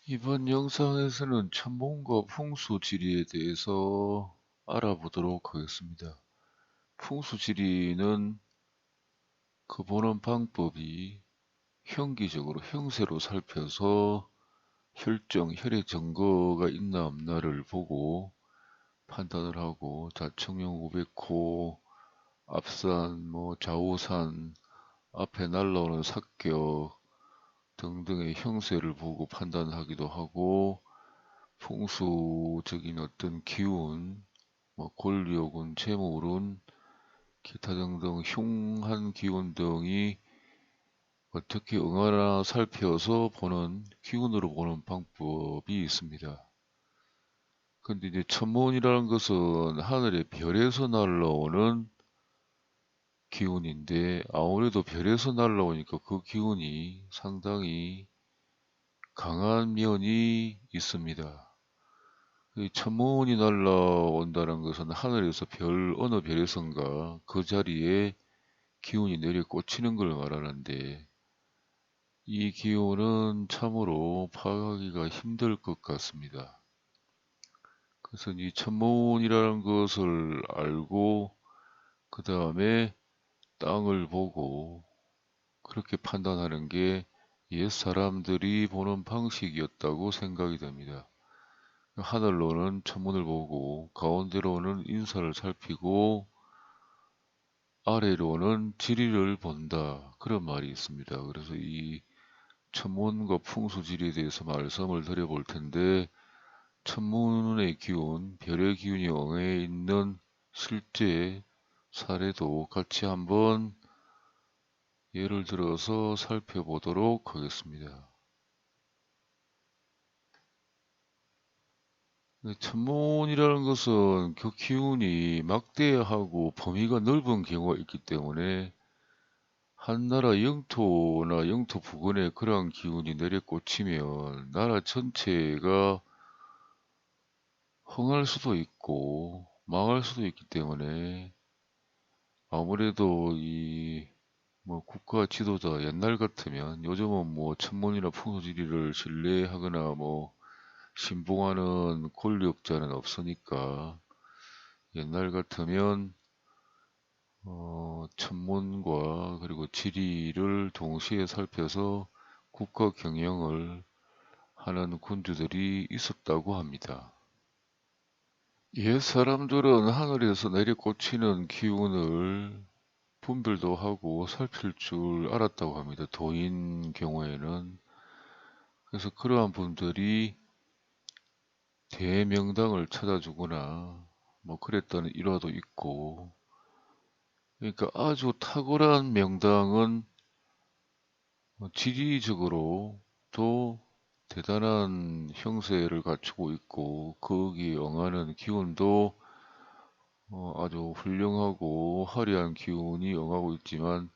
이번 영상에서는 천문과 풍수 지리에 대해서 알아보도록 하겠습니다. 풍수 지리는 그 보는 방법이 형기적으로 형세로 살펴서 혈액 증거가 있나 없나를 보고 판단을 하고 자청령 500호, 앞산, 좌우산, 앞에 날라오는 삭격 등등의 형세를 보고 판단하기도 하고 풍수적인 어떤 기운, 권력운, 재물운, 기타 등등 흉한 기운 등이 어떻게 응하나 살펴서 보는 기운으로 보는 방법이 있습니다. 근데 이제 천문이라는 것은 하늘의 별에서 날라오는 기운인데 아무래도 별에서 날라오니까 그 기운이 상당히 강한 면이 있습니다. 이 천문이 날라온다는 것은 하늘에서 어느 별에선가 그 자리에 기운이 내려 꽂히는 걸 말하는데 이 기운은 참으로 파악하기가 힘들 것 같습니다. 그래서 이 천문이라는 것을 알고 그 다음에 땅을 보고 그렇게 판단하는 게 옛 사람들이 보는 방식이었다고 생각이 됩니다. 하늘로는 천문을 보고 가운데로는 인사를 살피고 아래로는 지리를 본다. 그런 말이 있습니다. 그래서 이 천문과 풍수지리에 대해서 말씀을 드려볼 텐데 천문의 기운, 별의 기운이 영해에 있는 실제 사례도 같이 한번 예를 들어서 살펴보도록 하겠습니다. 천문이라는 것은 그 기운이 막대하고 범위가 넓은 경우가 있기 때문에 한 나라 영토나 영토 부근에 그러한 기운이 내려꽂히면 나라 전체가 흥할 수도 있고 망할 수도 있기 때문에 아무래도 이 국가 지도자 옛날 같으면 요즘은 천문이나 풍수지리를 신뢰하거나 신봉하는 권력자는 없으니까 옛날 같으면 천문과 그리고 지리를 동시에 살펴서 국가 경영을 하는 군주들이 있었다고 합니다. 옛 사람들은 하늘에서 내려꽂히는 기운을 분별도 하고 살필 줄 알았다고 합니다. 도인 경우에는. 그래서 그러한 분들이 대명당을 찾아주거나 그랬다는 일화도 있고, 그러니까 아주 탁월한 명당은 지리적으로도 대단한 형세를 갖추고 있고 거기에 응하는 기운도 아주 훌륭하고 화려한 기운이 응하고 있지만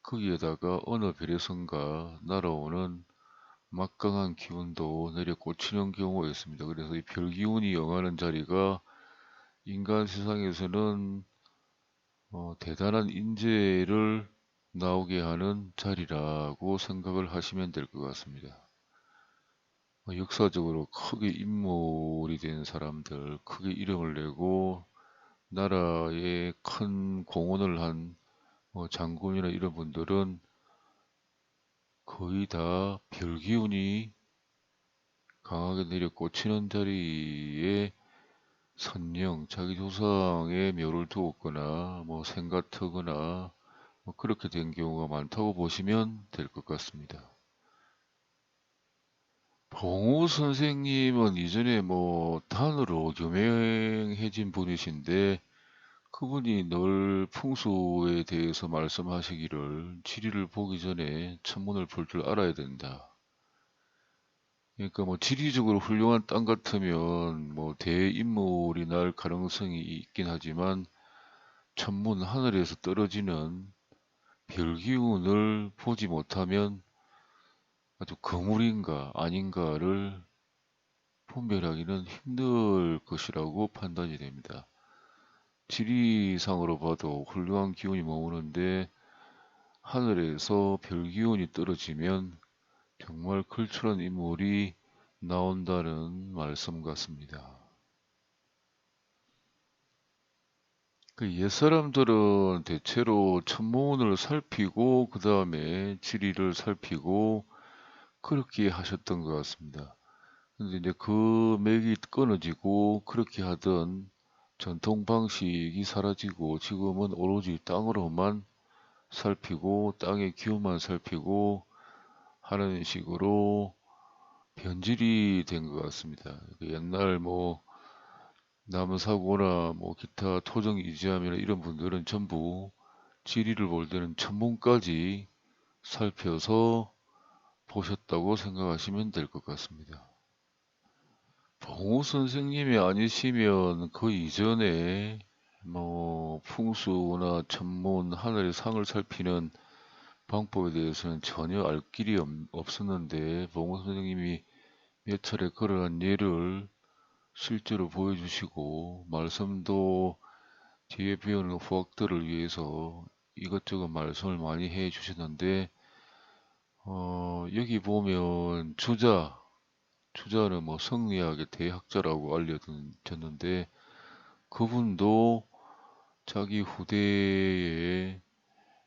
거기에다가 어느 별에선가 날아오는 막강한 기운도 내려 꽂히는 경우가 있습니다. 그래서 이 별 기운이 응하는 자리가 인간 세상에서는 대단한 인재를 나오게 하는 자리라고 생각을 하시면 될 것 같습니다. 역사적으로 크게 인물이 된 사람들, 크게 이름을 내고 나라에 큰 공헌을 한 장군이나 이런 분들은 거의 다 별기운이 강하게 내려 꽂히는 자리에 선령, 자기 조상의 묘를 두었거나 생가트거나 그렇게 된 경우가 많다고 보시면 될 것 같습니다. 봉우 선생님은 이전에 단으로 유명해진 분이신데 그분이 늘 풍수에 대해서 말씀하시기를 지리를 보기 전에 천문을 볼 줄 알아야 된다. 그러니까 지리적으로 훌륭한 땅 같으면 대인물이 날 가능성이 있긴 하지만 천문 하늘에서 떨어지는 별 기운을 보지 못하면 아주 거물인가 아닌가를 분별하기는 힘들 것이라고 판단이 됩니다. 지리상으로 봐도 훌륭한 기운이 머무는데 하늘에서 별 기운이 떨어지면 정말 걸출한 인물이 나온다는 말씀 같습니다. 그 옛사람들은 대체로 천문을 살피고 그 다음에 지리를 살피고 그렇게 하셨던 것 같습니다. 근데 이제 그 맥이 끊어지고 그렇게 하던 전통 방식이 사라지고 지금은 오로지 땅으로만 살피고 땅의 기운만 살피고 하는 식으로 변질이 된 것 같습니다. 옛날 뭐 나무사고나 뭐 기타 토종 이지함이나 이런 분들은 전부 지리를 볼 때는 천문까지 살펴서 보셨다고 생각하시면 될 것 같습니다. 봉우 선생님이 아니시면 그 이전에 뭐 풍수나 천문, 하늘의 상을 살피는 방법에 대해서는 전혀 알 길이 없었는데 봉우 선생님이 몇 차례 그러한 예를 실제로 보여주시고 말씀도 뒤에 배우는 후학들을 위해서 이것저것 말씀을 많이 해 주셨는데 여기 보면 주자는 뭐 성리학의 대학자라고 알려졌는데 그분도 자기 후대에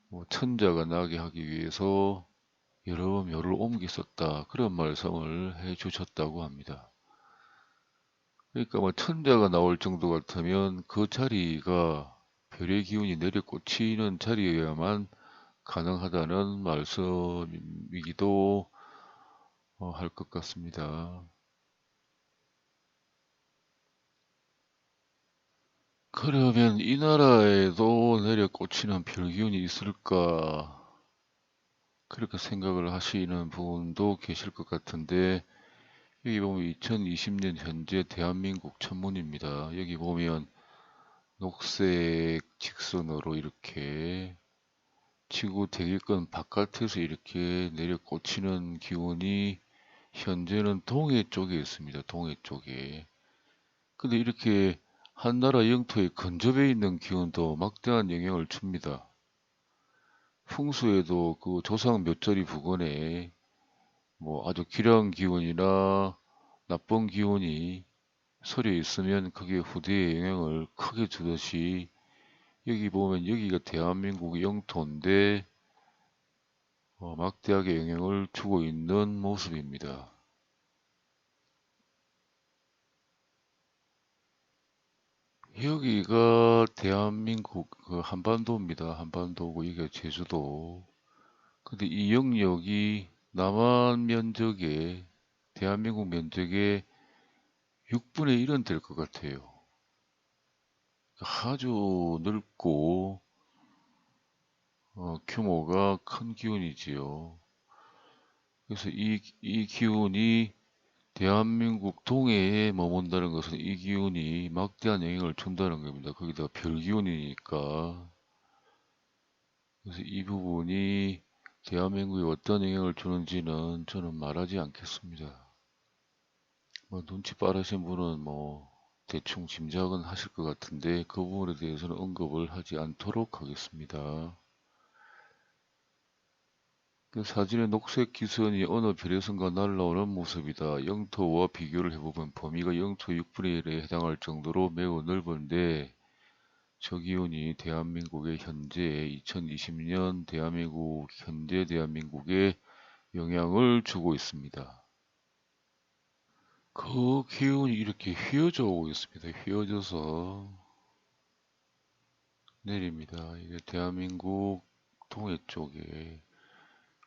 뭐 천자가 나게 하기 위해서 여러 묘를 옮겼었다 그런 말씀을 해 주셨다고 합니다. 그러니까 뭐 천자가 나올 정도 같으면 그 자리가 별의 기운이 내려 꽂히는 자리여야만 가능하다는 말씀이기도 할 것 같습니다. 그러면 이 나라에도 내려 꽂히는 별 기운이 있을까? 그렇게 생각을 하시는 분도 계실 것 같은데 여기 보면 2020년 현재 대한민국 천문입니다. 여기 보면 녹색 직선으로 이렇게 지구 대기권 바깥에서 이렇게 내려 꽂히는 기운이 현재는 동해 쪽에 있습니다. 동해 쪽에. 근데 이렇게 한 나라 영토에 근접해 있는 기운도 막대한 영향을 줍니다. 풍수에도 그 조상 몇 자리 부근에 뭐 아주 기량 기운이나 나쁜 기운이 서려 있으면 그게 후대에 영향을 크게 주듯이 여기 보면 여기가 대한민국 영토인데 막대하게 영향을 주고 있는 모습입니다. 여기가 대한민국 그 한반도입니다. 한반도고 이게 제주도. 근데 이 영역이 남한 면적의 대한민국 면적의 6분의 1은 될 것 같아요. 아주 넓고 규모가 큰 기운이지요. 그래서 이 기운이 대한민국 동해에 머문다는 것은 이 기운이 막대한 영향을 준다는 겁니다. 거기다가 별 기운이니까. 그래서 이 부분이 대한민국에 어떤 영향을 주는지는 저는 말하지 않겠습니다. 뭐 눈치 빠르신 분은 뭐 대충 짐작은 하실 것 같은데 그 부분에 대해서는 언급을 하지 않도록 하겠습니다. 그 사진의 녹색 기선이 어느 별에선가 날아오는 모습이다. 영토와 비교를 해보면 범위가 영토 6분의 1에 해당할 정도로 매우 넓은데 저 기온이 대한민국의 현재 2020년 대한민국 현재 대한민국에 영향을 주고 있습니다. 그 기운이 이렇게 휘어져 오고 있습니다. 휘어져서 내립니다. 이게 대한민국 동해 쪽에.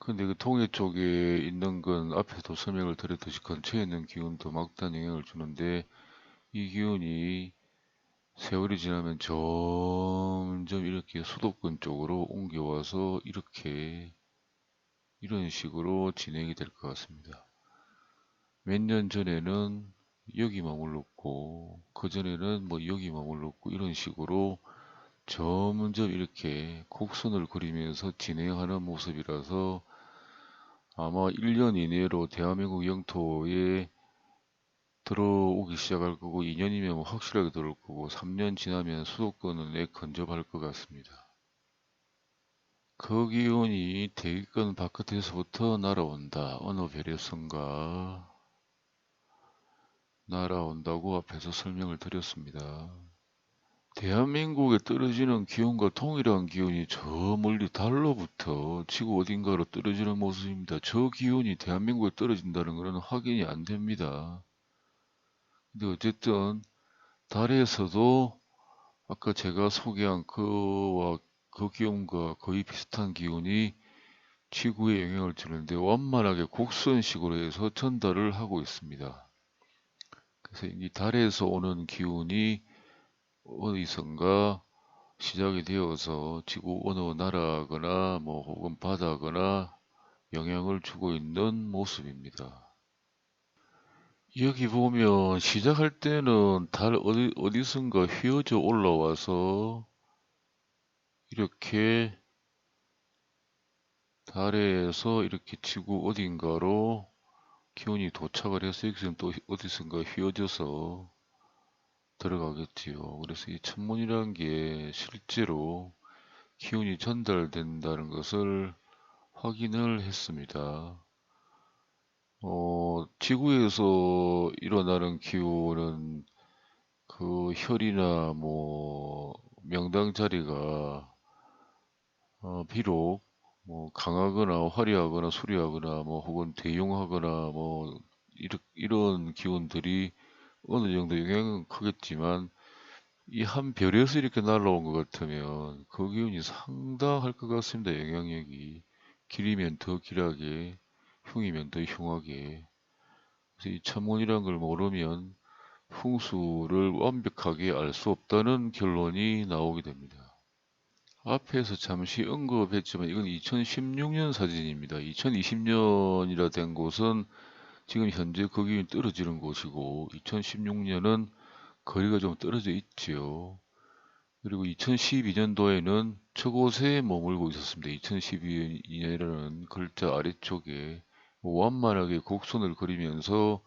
근데 그 동해 쪽에 있는 건 앞에도 설명을 드렸듯이 근처에 있는 기운도 막대한 영향을 주는데 이 기운이 세월이 지나면 점점 이렇게 수도권 쪽으로 옮겨와서 이렇게 이런 식으로 진행이 될 것 같습니다. 몇 년 전에는 여기 머물렀고 그전에는 뭐 여기 머물렀고 이런 식으로 점점 이렇게 곡선을 그리면서 진행하는 모습이라서 아마 1년 이내로 대한민국 영토에 들어오기 시작할 거고 2년이면 뭐 확실하게 들어올 거고 3년 지나면 수도권에 근접할 것 같습니다. 그 기운이 대기권 바깥에서부터 날아온다. 어느 별에선가 날아온다고 앞에서 설명을 드렸습니다. 대한민국에 떨어지는 기온과 동일한 기온이 저 멀리 달로부터 지구 어딘가로 떨어지는 모습입니다. 저 기온이 대한민국에 떨어진다는 것은 확인이 안 됩니다. 근데 어쨌든 달에서도 아까 제가 소개한 그와 그 기온과 거의 비슷한 기온이 지구에 영향을 주는데 완만하게 곡선식으로 해서 전달을 하고 있습니다. 그래서 이 달에서 오는 기온이 어디선가 시작이 되어서 지구 어느 나라거나 뭐 혹은 바다거나 영향을 주고 있는 모습입니다. 여기 보면 시작할 때는 달 어디선가 휘어져 올라와서 이렇게 달에서 이렇게 지구 어딘가로 기온이 도착을 해서 여기서는 또 어디선가 휘어져서 들어가겠지요. 그래서 이 천문이라는 게 실제로 기온이 전달된다는 것을 확인을 했습니다. 지구에서 일어나는 기온은 그 혈이나 뭐 명당 자리가 비록 뭐 강하거나 화려하거나 수려하거나 뭐 혹은 대용하거나 뭐 이런 기온들이 어느 정도 영향은 크겠지만 이 한 별에서 이렇게 날아온 것 같으면 그 기운이 상당할 것 같습니다. 영향력이 길이면 더 길하게, 흉이면 더 흉하게. 그래서 이 천문이란 걸 모르면 풍수를 완벽하게 알 수 없다는 결론이 나오게 됩니다. 앞에서 잠시 언급했지만 이건 2016년 사진입니다. 2020년이라 된 곳은 지금 현재 그 기운이 떨어지는 곳이고 2016년은 거리가 좀 떨어져 있지요. 그리고 2012년도에는 저곳에 머물고 있었습니다. 2012년이라는 글자 아래쪽에 완만하게 곡선을 그리면서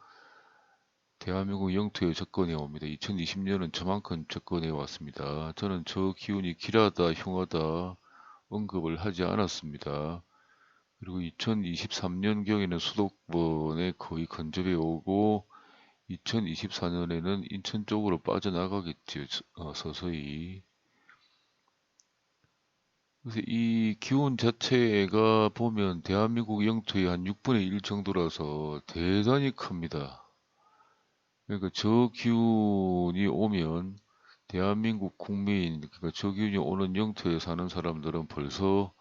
대한민국 영토에 접근해 옵니다. 2020년은 저만큼 접근해 왔습니다. 저는 저 기운이 길하다, 흉하다 언급을 하지 않았습니다. 그리고 2023년경에는 수도권에 거의 근접해 오고 2024년에는 인천 쪽으로 빠져나가겠지요. 서서히. 그래서 이 기온 자체가 보면 대한민국 영토의 한 6분의 1 정도라서 대단히 큽니다. 그러니까 저 기운이 오면 대한민국 국민, 그러니까 저 기운이 오는 영토에 사는 사람들은 벌써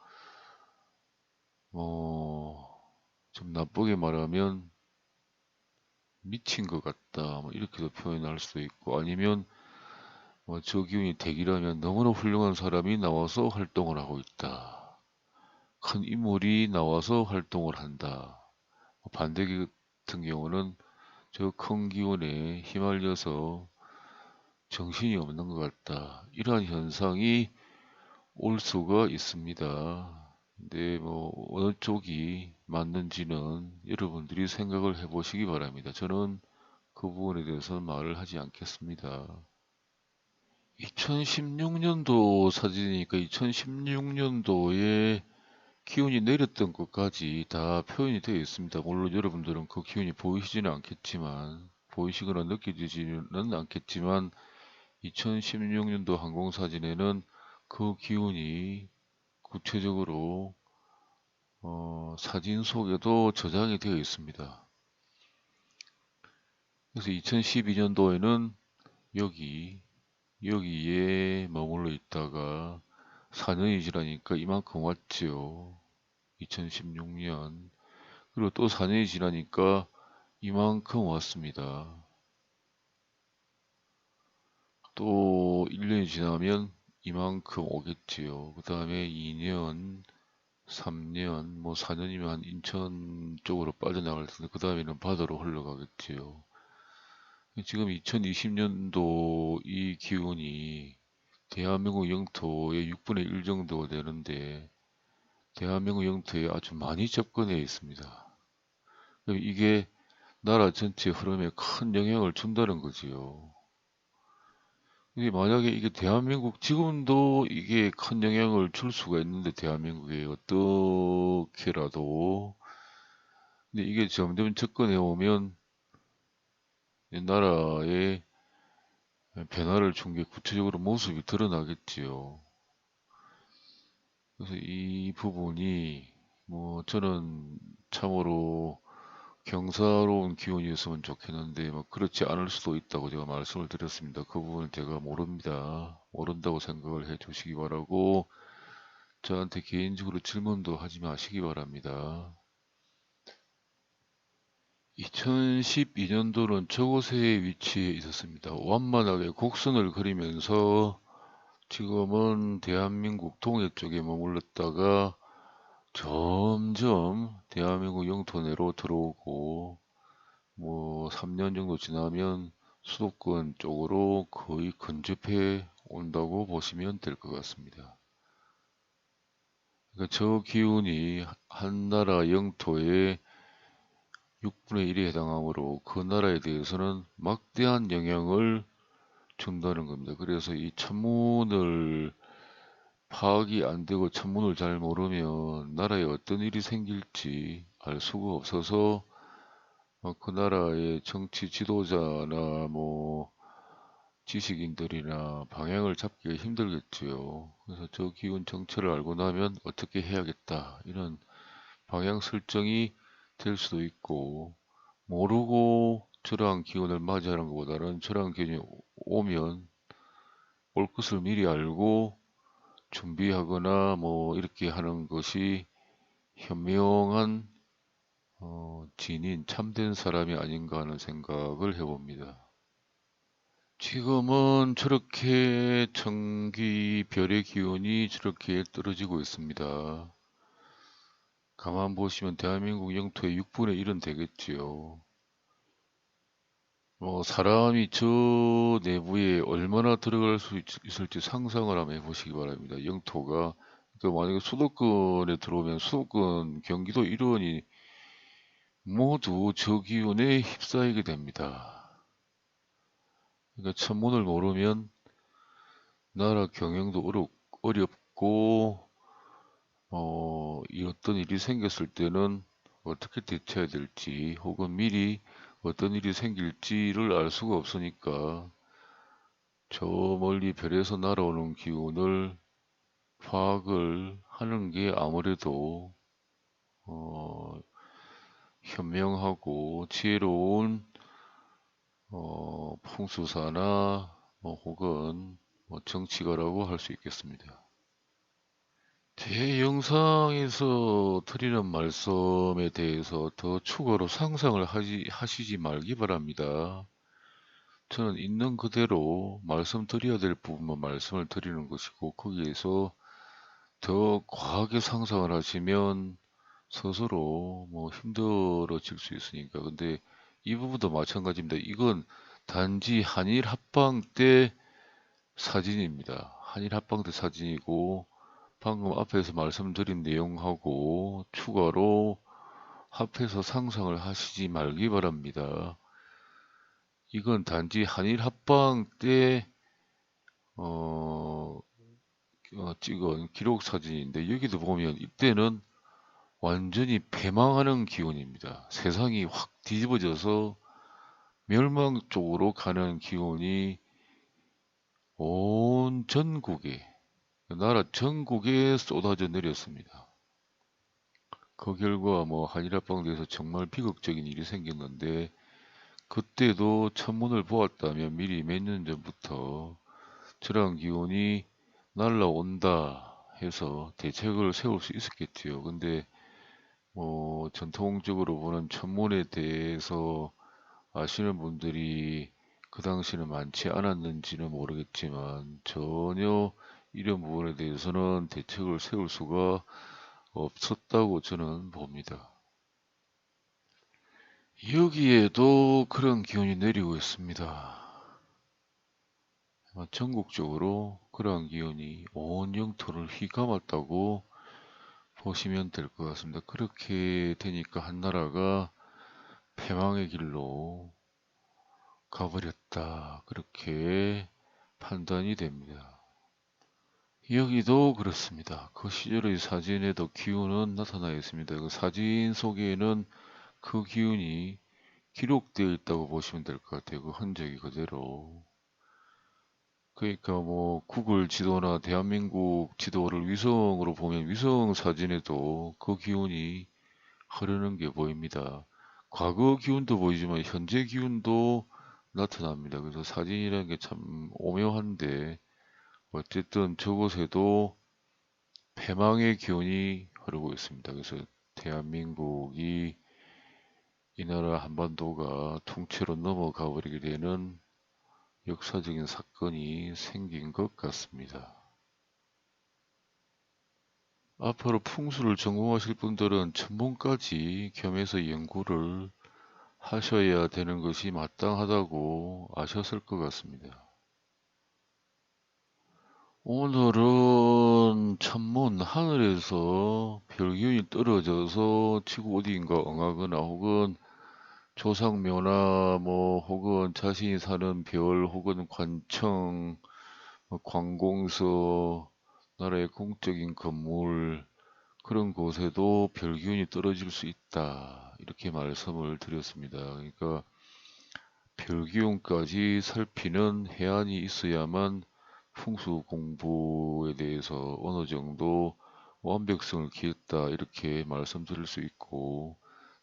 좀 나쁘게 말하면 미친 것 같다, 뭐 이렇게도 표현할 수도 있고, 아니면 저 기운이 대기라면 너무나 훌륭한 사람이 나와서 활동을 하고 있다. 큰 인물이 나와서 활동을 한다. 반대 같은 경우는 저 큰 기운에 휘말려서 정신이 없는 것 같다. 이러한 현상이 올 수가 있습니다. 근데 뭐 어느 쪽이 맞는지는 여러분들이 생각을 해보시기 바랍니다. 저는 그 부분에 대해서는 말을 하지 않겠습니다. 2016년도 사진이니까 2016년도에 기온이 내렸던 것까지 다 표현이 되어 있습니다. 물론 여러분들은 그 기온이 보이시지는 않겠지만, 보이시거나 느껴지지는 않겠지만, 2016년도 항공사진에는 그 기온이 구체적으로 사진 속에도 저장이 되어 있습니다. 그래서 2012년도에는 여기에 머물러 있다가 4년이 지나니까 이만큼 왔지요. 2016년. 그리고 또 4년이 지나니까 이만큼 왔습니다. 또 1년이 지나면 이만큼 오겠지요. 그 다음에 2년, 3년, 뭐 4년이면 한 인천 쪽으로 빠져나갈 텐데 그 다음에는 바다로 흘러가겠지요. 지금 2020년도 이 기온이 대한민국 영토의 6분의 1 정도 되는데 대한민국 영토에 아주 많이 접근해 있습니다. 이게 나라 전체 흐름에 큰 영향을 준다는 거지요. 이게 만약에 이게 대한민국 지금도 이게 큰 영향을 줄 수가 있는데 대한민국에 어떻게라도 근데 이게 점점 접근해 오면 이 나라의 변화를 준 게 구체적으로 모습이 드러나겠지요. 그래서 이 부분이 뭐 저는 참으로 경사로운 기운이었으면 좋겠는데 뭐 그렇지 않을 수도 있다고 제가 말씀을 드렸습니다. 그 부분은 제가 모릅니다. 모른다고 생각을 해 주시기 바라고 저한테 개인적으로 질문도 하지 마시기 바랍니다. 2012년도는 저곳에 위치해 있었습니다. 완만하게 곡선을 그리면서 지금은 대한민국 동해 쪽에 머물렀다가 점점 대한민국 영토 내로 들어오고 뭐 3년 정도 지나면 수도권 쪽으로 거의 근접해 온다고 보시면 될 것 같습니다. 그러니까 저 기운이 한 나라 영토의 6분의 1에 해당하므로 그 나라에 대해서는 막대한 영향을 준다는 겁니다. 그래서 이 천문을 파악이 안 되고 천문을 잘 모르면 나라에 어떤 일이 생길지 알 수가 없어서 그 나라의 정치 지도자나 뭐 지식인들이나 방향을 잡기가 힘들겠지요. 그래서 저 기운 정체를 알고 나면 어떻게 해야겠다 이런 방향 설정이 될 수도 있고 모르고 저러한 기운을 맞이하는 것보다는 저러한 기운이 오면 올 것을 미리 알고 준비하거나 뭐 이렇게 하는 것이 현명한 진인 참된 사람이 아닌가 하는 생각을 해봅니다. 지금은 저렇게 천기 별의 기운이 저렇게 떨어지고 있습니다. 가만 보시면 대한민국 영토의 6분의 1은 되겠지요. 사람이 저 내부에 얼마나 들어갈 수 있을지 상상을 한번 해보시기 바랍니다. 영토가 그러니까 만약에 수도권에 들어오면 수도권, 경기도 일원이 모두 저 기운에 휩싸이게 됩니다. 그러니까 천문을 모르면 나라 경영도 어렵고 이 어떤 일이 생겼을 때는 어떻게 대처해야 될지 혹은 미리 어떤 일이 생길지를 알 수가 없으니까 저 멀리 별에서 날아오는 기운을 파악을 하는 게 아무래도 어, 현명하고 지혜로운 풍수사나 뭐 혹은 뭐 정치가라고 할 수 있겠습니다. 제 영상에서 드리는 말씀에 대해서 더 추가로 상상을 하시지 말기 바랍니다. 저는 있는 그대로 말씀드려야 될 부분만 말씀을 드리는 것이고 거기에서 더 과하게 상상을 하시면 스스로 뭐 힘들어질 수 있으니까. 근데 이 부분도 마찬가지입니다. 이건 단지 한일 합방 때 사진입니다. 한일 합방 때 사진이고 방금 앞에서 말씀드린 내용하고 추가로 합해서 상상을 하시지 말기 바랍니다. 이건 단지 한일 합방 때 어, 찍은 기록 사진인데 여기도 보면 이때는 완전히 패망하는 기운입니다. 세상이 확 뒤집어져서 멸망 쪽으로 가는 기운이 온 전국에, 나라 전국에 쏟아져 내렸습니다. 그 결과 뭐 한일합방대에서 정말 비극적인 일이 생겼는데 그때도 천문을 보았다면 미리 몇 년 전부터 저러한 기운이 날라온다 해서 대책을 세울 수 있었겠지요. 근데 뭐 전통적으로 보는 천문에 대해서 아시는 분들이 그 당시는 많지 않았는지는 모르겠지만 전혀 이런 부분에 대해서는 대책을 세울 수가 없었다고 저는 봅니다. 여기에도 그런 기운이 내리고 있습니다. 전국적으로 그러한 기운이 온 영토를 휘감았다고 보시면 될 것 같습니다. 그렇게 되니까 한 나라가 패망의 길로 가버렸다. 그렇게 판단이 됩니다. 여기도 그렇습니다. 그 시절의 사진에도 기운은 나타나 있습니다. 그 사진 속에는 그 기운이 기록되어 있다고 보시면 될 것 같아요. 그 흔적이 그대로. 그러니까 뭐 구글 지도나 대한민국 지도를 위성으로 보면 위성 사진에도 그 기운이 흐르는 게 보입니다. 과거 기운도 보이지만 현재 기운도 나타납니다. 그래서 사진이라는 게 참 오묘한데 어쨌든 저곳에도 패망의 기운이 흐르고 있습니다. 그래서 대한민국이 이 나라 한반도가 통째로 넘어가 버리게 되는 역사적인 사건이 생긴 것 같습니다. 앞으로 풍수를 전공하실 분들은 전문까지 겸해서 연구를 하셔야 되는 것이 마땅하다고 아셨을 것 같습니다. 오늘은 천문 하늘에서 별기운이 떨어져서 지구 어디인가 응하거나 혹은 조상묘나 뭐 혹은 자신이 사는 별 혹은 관청, 뭐 관공서, 나라의 공적인 건물 그런 곳에도 별기운이 떨어질 수 있다. 이렇게 말씀을 드렸습니다. 그러니까 별기운까지 살피는 해안이 있어야만 풍수 공부에 대해서 어느 정도 완벽성을 기했다. 이렇게 말씀드릴 수 있고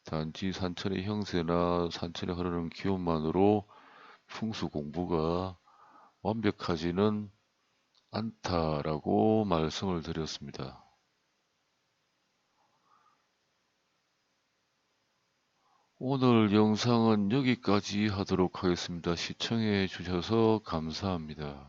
단지 산천의 형세나 산천에 흐르는 기운만으로 풍수 공부가 완벽하지는 않다라고 말씀을 드렸습니다. 오늘 영상은 여기까지 하도록 하겠습니다. 시청해 주셔서 감사합니다.